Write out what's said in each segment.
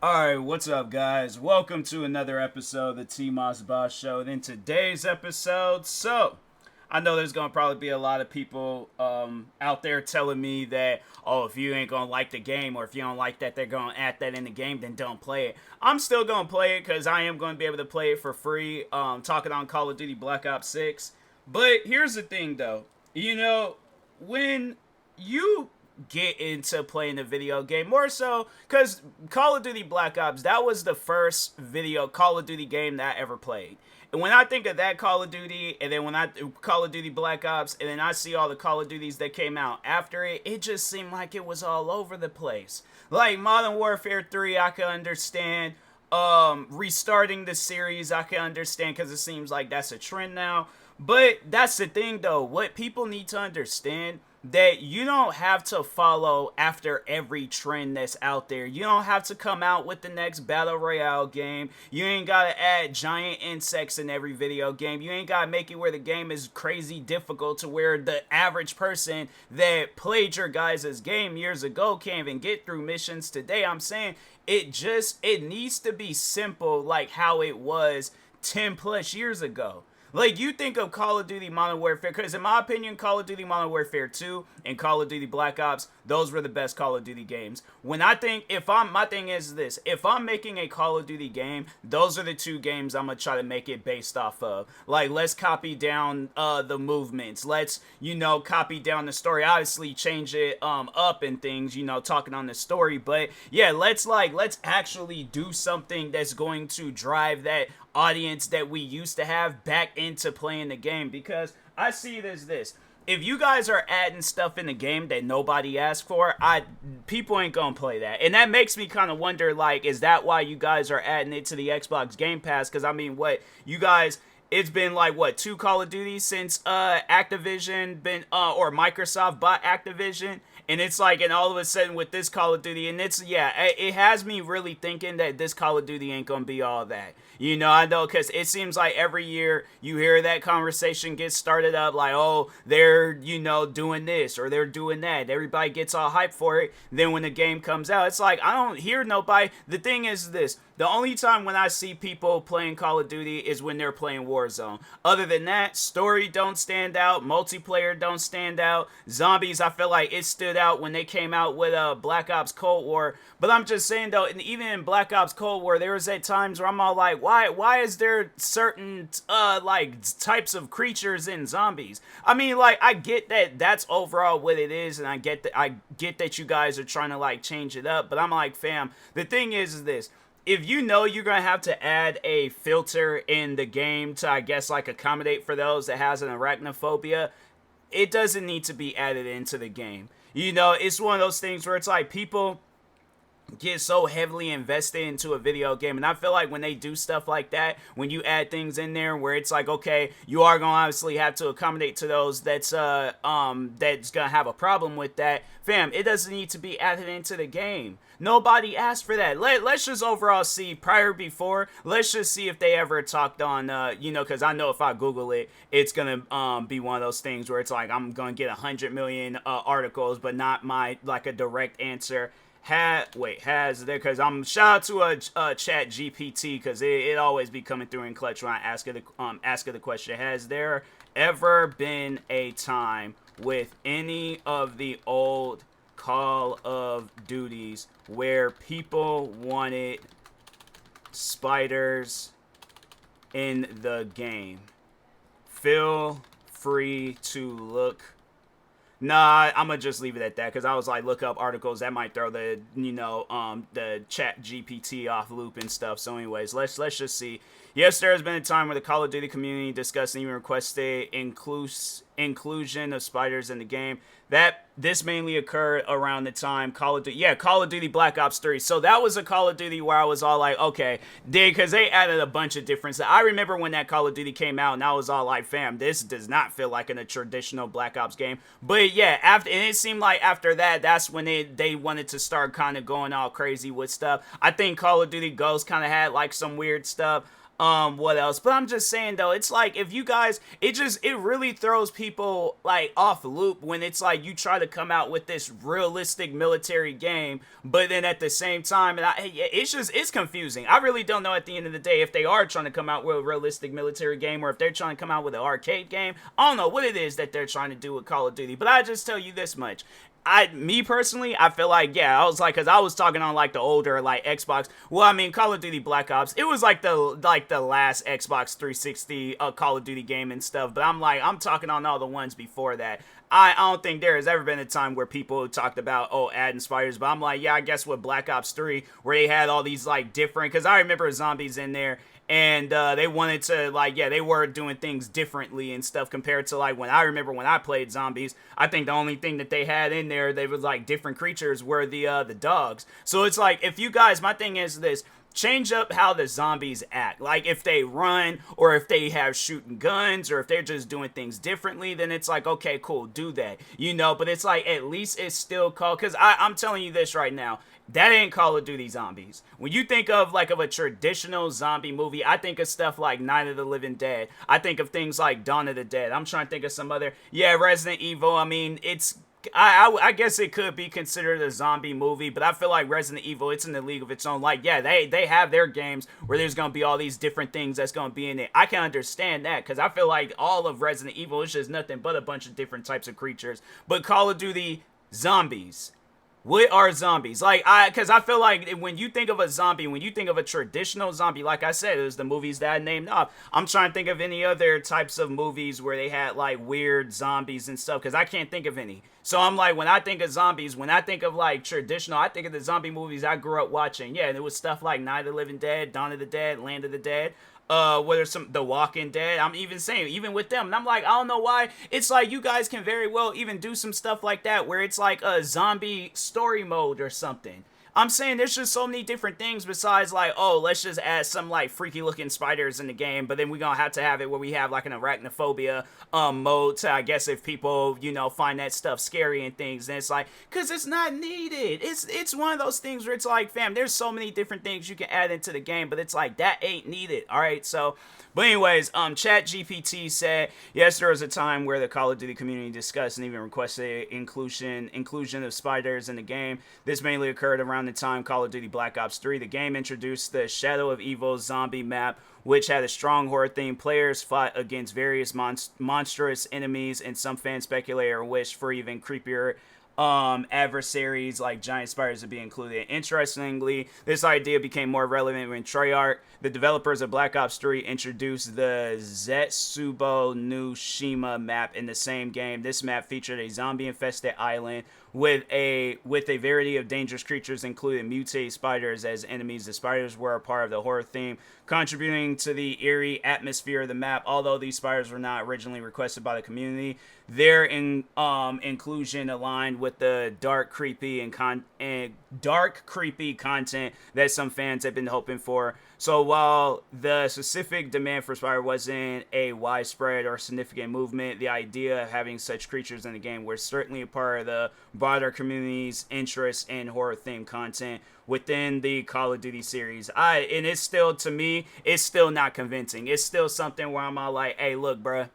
Alright, what's up, guys? Welcome to another episode of the TMossBoss Show. And in today's episode, I know there's gonna probably be a lot of people out there telling me that, oh, if you ain't gonna like the game, or if you don't like that they're gonna add that in the game, then don't play it. I'm still gonna play it because I am gonna be able to play it for free. Talking on Call of Duty Black Ops 6. But here's the thing, though. When you get into playing a video game, more so because Call of Duty Black Ops, that was the first video Call of Duty game that I ever played. And when I think of that Call of Duty, and then when I Call of Duty Black Ops, and then I see all the Call of Duties that came out after it, it just seemed like it was all over the place. Like Modern Warfare 3, I can understand. Restarting the series, I can understand because it seems like that's a trend now. But that's the thing, though. What people need to understand, that you don't have to follow after every trend that's out there. You don't have to come out with the next battle royale game. You ain't gotta add giant insects in every video game. You ain't gotta make it where the game is crazy difficult to where the average person that played your guys' game years ago can't even get through missions today. I'm saying it needs to be simple, like how it was 10 plus years ago. Like, you think of Call of Duty Modern Warfare, because in my opinion, Call of Duty Modern Warfare 2 and Call of Duty Black Ops, those were the best Call of Duty games. My thing is this, if I'm making a Call of Duty game, those are the two games I'm going to try to make it based off of. Like, let's copy down the movements. Let's, copy down the story. Obviously, change it up and things, talking on the story. But, yeah, let's actually do something that's going to drive that audience that we used to have back into playing the game, because I see it as this: if you guys are adding stuff in the game that nobody asked for, people ain't gonna play that. And that makes me kind of wonder, like, is that why you guys are adding it to the Xbox Game Pass? Because I mean, what you guys, it's been like what, two Call of Duty since Activision been or Microsoft bought Activision, and it's like, and all of a sudden with this Call of Duty, and it has me really thinking that this Call of Duty ain't gonna be all that. I know, because it seems like every year you hear that conversation get started up, like, oh, they're, doing this or they're doing that. Everybody gets all hyped for it. Then when the game comes out, it's like, I don't hear nobody. The thing is this: the only time when I see people playing Call of Duty is when they're playing Warzone. Other than that, story don't stand out, multiplayer don't stand out. Zombies, I feel like it stood out when they came out with Black Ops Cold War. But I'm just saying, though, and even in Black Ops Cold War, there was at times where I'm all like, why is there certain types of creatures in zombies? I mean, like, I get that that's overall what it is, and I get that you guys are trying to like change it up, but I'm like, fam, the thing is this: if you know you're gonna have to add a filter in the game to, I guess, like accommodate for those that has an arachnophobia, it doesn't need to be added into the game. It's one of those things where it's like people get so heavily invested into a video game, and I feel like when they do stuff like that, when you add things in there where it's like, okay, you are gonna obviously have to accommodate to those that's gonna have a problem with that, fam, it doesn't need to be added into the game. Nobody asked for that. Let's just overall see before. Let's just see if they ever talked on, because I know if I Google it, it's gonna be one of those things where it's like I'm gonna get 100 million articles, but not my like a direct answer. Has there, because I'm shout out to a chat GPT, because it always be coming through in clutch when I ask it the question: has there ever been a time with any of the old Call of Duties where people wanted spiders in the game? Feel free to look. Nah, I'm gonna just leave it at that, because I was like, look up articles that might throw the chat GPT off loop and stuff. So anyways, let's just see. Yes, there has been a time where the Call of Duty community discussed and even requested inclusion of spiders in the game. This mainly occurred around the time Call of Duty Black Ops 3. So that was a Call of Duty where I was all like, okay, because they added a bunch of different stuff. I remember when that Call of Duty came out, and I was all like, fam, this does not feel like in a traditional Black Ops game. But yeah, and it seemed like after that, that's when they wanted to start kind of going all crazy with stuff. I think Call of Duty Ghost kind of had like some weird stuff. What else? But I'm just saying though, it's like if you guys, it really throws people like off loop when it's like you try to come out with this realistic military game, but then at the same time, it's confusing. I really don't know at the end of the day if they are trying to come out with a realistic military game or if they're trying to come out with an arcade game. I don't know what it is that they're trying to do with Call of Duty, but I just tell you this much. Me personally, I feel like, yeah, I was like, cause I was talking on like the older like Xbox. Well, I mean, Call of Duty Black Ops, it was like the last Xbox 360 Call of Duty game and stuff. But I'm talking on all the ones before that. I don't think there has ever been a time where people talked about adding spiders. But I'm like, yeah, I guess with Black Ops 3, where they had all these like different, cause I remember zombies in there. And they wanted to they were doing things differently and stuff compared to like when I remember when I played zombies. I think the only thing that they had in there they was like different creatures were the dogs. So it's like if you guys, my thing is this: change up how the zombies act. Like if they run or if they have shooting guns or if they're just doing things differently, then it's like, okay, cool, do that, but it's like at least it's still called, because I'm telling you this right now, that ain't Call of Duty Zombies. When you think of a traditional zombie movie, I think of stuff like Night of the Living Dead. I think of things like Dawn of the Dead. I'm trying to think of some other, Resident Evil. I mean, I guess it could be considered a zombie movie, but I feel like Resident Evil, it's in the league of its own. Like, yeah, they have their games where there's going to be all these different things that's going to be in it. I can understand that, because I feel like all of Resident Evil is just nothing but a bunch of different types of creatures. But Call of Duty Zombies, what are zombies? Because I feel like when you think of a zombie, when you think of a traditional zombie, like I said, it was the movies that I named off. I'm trying to think of any other types of movies where they had like weird zombies and stuff, because I can't think of any. So I'm like, when I think of zombies, when I think of like traditional, I think of the zombie movies I grew up watching. Yeah, and it was stuff like Night of the Living Dead, Dawn of the Dead, Land of the Dead. Whether some The Walking Dead, I'm even saying, even with them, and I'm like, I don't know why. It's like you guys can very well even do some stuff like that where it's like a zombie story mode or something. I'm saying there's just so many different things besides like, oh, let's just add some like freaky looking spiders in the game, but then we're gonna have to have it where we have like an arachnophobia mode to, I guess, if people, find that stuff scary and things, then it's like, cause it's not needed. It's one of those things where it's like, fam, there's so many different things you can add into the game, but it's like that ain't needed. Alright, so but anyways, ChatGPT said, yes, there was a time where the Call of Duty community discussed and even requested inclusion of spiders in the game. This mainly occurred around the time Call of Duty Black Ops 3. The game introduced the Shadow of Evil zombie map, which had a strong horror theme. Players fought against various monstrous enemies, and some fans speculate or wish for even creepier adversaries like giant spiders to be included. Interestingly, this idea became more relevant when Treyarch, the developers of Black Ops 3, introduced the Zetsubo no Shima map in the same game. This map featured a zombie-infested island with a variety of dangerous creatures, including mutated spiders as enemies. The spiders were a part of the horror theme, contributing to the eerie atmosphere of the map. Although these spiders were not originally requested by the community, their inclusion aligned with the dark, creepy content that some fans have been hoping for. So while the specific demand for spider wasn't a widespread or significant movement, the idea of having such creatures in the game was certainly a part of the broader community's interest in horror-themed content within the Call of Duty series. And it's still, to me, it's still not convincing. It's still something where I'm all like, hey, look, bruh,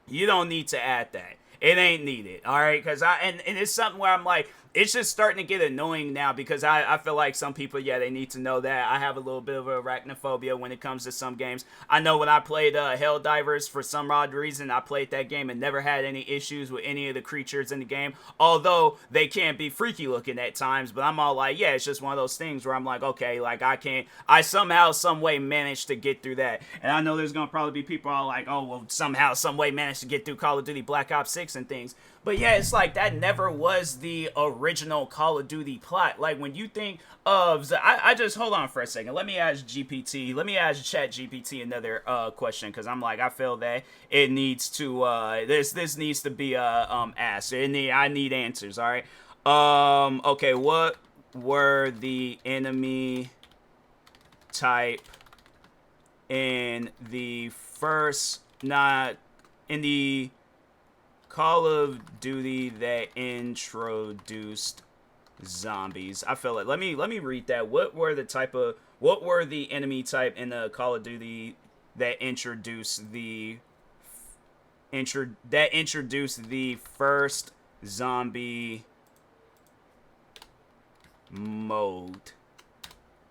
you don't need to add that. It ain't needed, all right? Because and it's something where I'm like, it's just starting to get annoying now, because I feel like some people, they need to know that I have a little bit of arachnophobia when it comes to some games. I know when I played Helldivers, for some odd reason, I played that game and never had any issues with any of the creatures in the game, although they can be freaky looking at times. But I'm all like, it's just one of those things where I'm like, okay, like I somehow, some way managed to get through that. And I know there's going to probably be people all like, oh, well, somehow, some way managed to get through Call of Duty Black Ops 6 and things. But it's like that never was the original Call of Duty plot. Like when you think of, I just, hold on for a second. Let me ask ChatGPT another question, because I'm like, I feel that it needs to, this needs to be asked. I need answers. All right. Okay. What were the enemy type in the first, not in the Call of Duty that introduced zombies. I feel it. Let me read that. What were the enemy type in the Call of Duty that introduced the first zombie mode?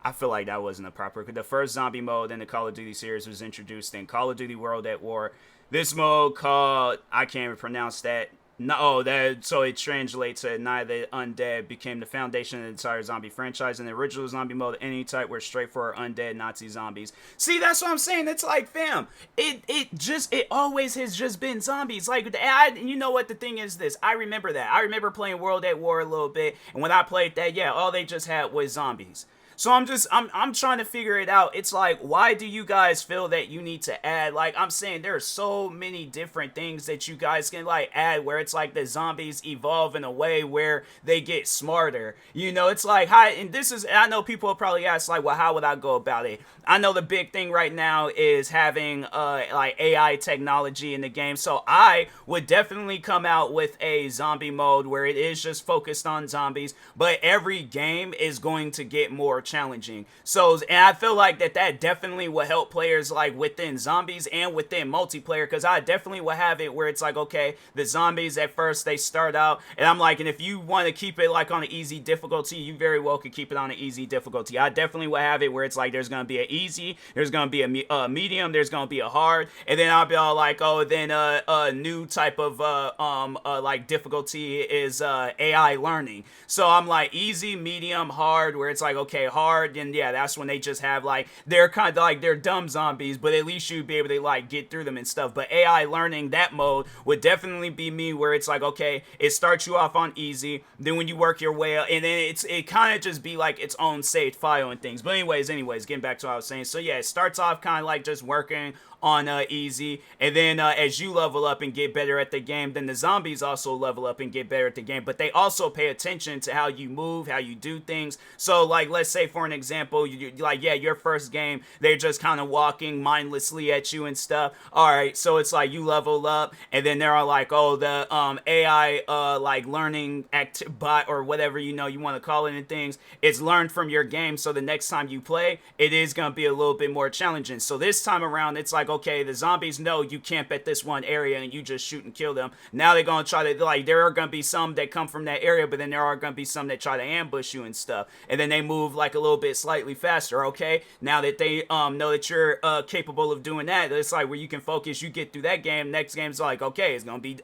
I feel like that wasn't a proper. The first zombie mode in the Call of Duty series was introduced in Call of Duty World at War. This mode called, I can't even pronounce that. No, so it translates to Night of the Undead became the foundation of the entire zombie franchise. And the original zombie mode, any type, were straight for undead Nazi zombies. See, that's what I'm saying. It's like, fam, it always has just been zombies. Like, you know what the thing is? This I remember that. I remember playing World at War a little bit, and when I played that, yeah, all they just had was zombies. So I'm trying to figure it out. It's like, why do you guys feel that you need to add, like, I'm saying there are so many different things that you guys can, like, add where it's like the zombies evolve in a way where they get smarter. You know, it's like, I know people will probably ask, like, well, how would I go about it? I know the big thing right now is having, like, AI technology in the game. So I would definitely come out with a zombie mode where it is just focused on zombies, but every game is going to get more challenging. So, and I feel like that definitely will help players like within zombies and within multiplayer, because I definitely will have it where it's like, okay, the zombies at first they start out, and I'm like, and if you want to keep it like on an easy difficulty, you very well could keep it on an easy difficulty. I definitely will have it where it's like there's gonna be an easy, there's gonna be a medium, there's gonna be a hard, and then I'll be all like, oh, then a new type of like difficulty is AI learning. So I'm like easy, medium, hard, where it's like, okay, hard, and yeah, that's when they just have like, they're kind of like, they're dumb zombies, but at least you'd be able to like get through them and stuff. But AI learning, that mode would definitely be me, where it's like, okay, it starts you off on easy, then when you work your way up, and then it kind of just be like its own saved file and things. But anyways, getting back to what I was saying. So yeah, it starts off kind of like just working on easy, and then as you level up and get better at the game, then the zombies also level up and get better at the game, but they also pay attention to how you move, how you do things. So like, let's say for an example, you like, yeah, your first game, they're just kind of walking mindlessly at you and stuff. All right, so it's like you level up, and then they're all like, oh, the AI like learning bot or whatever you want to call it and things, it's learned from your game, so the next time you play, it is going to be a little bit more challenging. So this time around, it's like, okay, the zombies know you camp at this one area and you just shoot and kill them. Now they're going to try to, like, there are going to be some that come from that area, but then there are going to be some that try to ambush you and stuff. And then they move like a little bit slightly faster, okay? Now that they know that you're capable of doing that, it's like where you can focus, you get through that game, next game's like, okay, it's going to be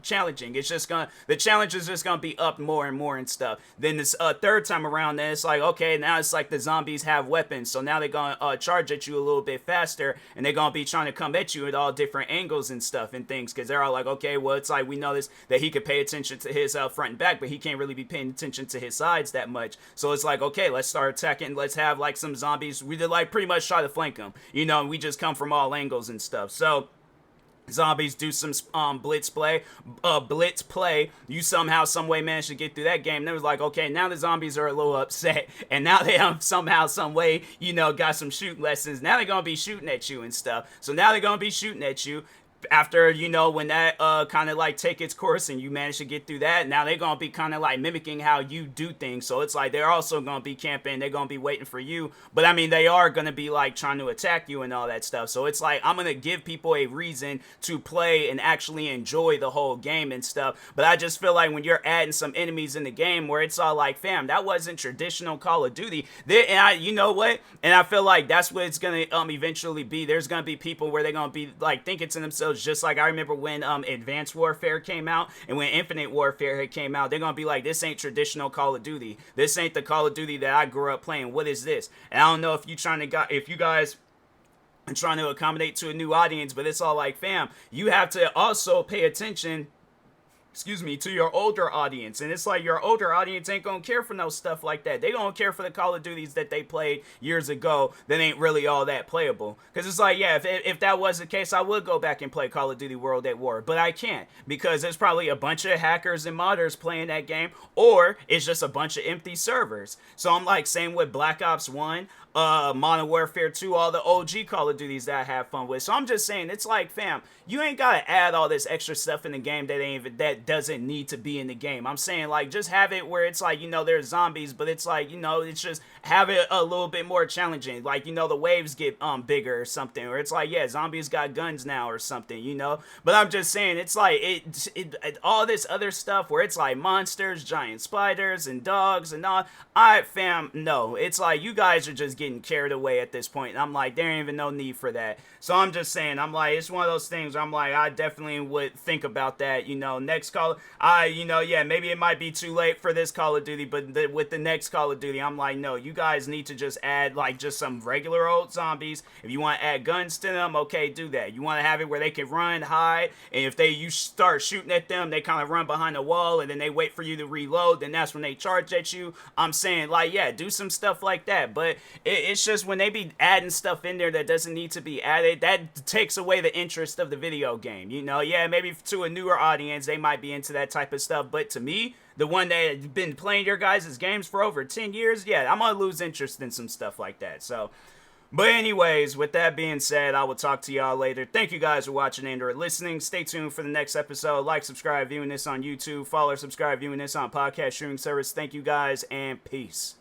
challenging. It's just going to, the challenge is just going to be up more and more and stuff. Then this third time around, then it's like, okay, now it's like the zombies have weapons, so now they're going to charge at you a little bit faster, and they're going to be trying to come at you at all different angles and stuff and things, because they're all like, okay, well, it's like, we noticed that he could pay attention to his front and back, but he can't really be paying attention to his sides that much. So it's like, okay, let's start attacking, let's have like some zombies, we did like pretty much try to flank them, and we just come from all angles and stuff. So zombies do some blitz play. You somehow, some way managed to get through that game. And it was like, okay, now the zombies are a little upset, and now they somehow, some way, got some shooting lessons. Now they're gonna be shooting at you and stuff. So now they're gonna be shooting at you. After, when that kind of like take its course and you manage to get through that, now they're gonna be kind of like mimicking how you do things. So it's like they're also gonna be camping, they're gonna be waiting for you, but I mean, they are gonna be like trying to attack you and all that stuff. So it's like, I'm gonna give people a reason to play and actually enjoy the whole game and stuff. But I just feel like when you're adding some enemies in the game where it's all like, fam, that wasn't traditional Call of Duty, you know what, and I feel like that's what it's gonna eventually be. There's gonna be people where they're gonna be like thinking to themselves, just like I remember when Advanced Warfare came out and when Infinite Warfare had came out, they're gonna be like, this ain't traditional Call of Duty. This ain't the Call of Duty that I grew up playing. What is this? And I don't know if you guys are trying to accommodate to a new audience, but it's all like, fam, you have to also pay attention to your older audience. And it's like, your older audience ain't gonna care for no stuff like that. They don't care for the Call of Duties that they played years ago that ain't really all that playable. Because it's like, yeah, if that was the case, I would go back and play Call of Duty World at War. But I can't, because there's probably a bunch of hackers and modders playing that game, or it's just a bunch of empty servers. So I'm like, same with Black Ops 1, Modern Warfare 2, all the OG Call of Duties that I have fun with. So I'm just saying, it's like, fam, you ain't gotta add all this extra stuff in the game that doesn't need to be in the game. I'm saying, like, just have it where it's like, there's zombies, but it's like, it's just have it a little bit more challenging. Like, the waves get bigger or something, or it's like, yeah, zombies got guns now or something. But I'm just saying, it's like all this other stuff where it's like monsters, giant spiders, and dogs and all. No, it's like you guys are just getting carried away at this point. And I'm like, there ain't even no need for that. So I'm just saying, I'm like, it's one of those things where I'm like, I definitely would think about that. Next Call, yeah, maybe it might be too late for this Call of Duty, but with the next Call of Duty, I'm like, no, you guys need to just add like just some regular old zombies. If you want to add guns to them, okay, do that. You want to have it where they can run, hide, and if you start shooting at them, they kind of run behind a wall, and then they wait for you to reload. Then that's when they charge at you. I'm saying, like, yeah, do some stuff like that. But it's just when they be adding stuff in there that doesn't need to be added, that takes away the interest of the video game. Yeah, maybe to a newer audience, they might be into that type of stuff. But to me, the one that has been playing your guys' games for over 10 years, yeah, I'm going to lose interest in some stuff like that. So, but anyways, with that being said, I will talk to y'all later. Thank you guys for watching and or listening. Stay tuned for the next episode. Like, subscribe, viewing this on YouTube. Follow or subscribe, viewing this on podcast streaming service. Thank you guys, and peace.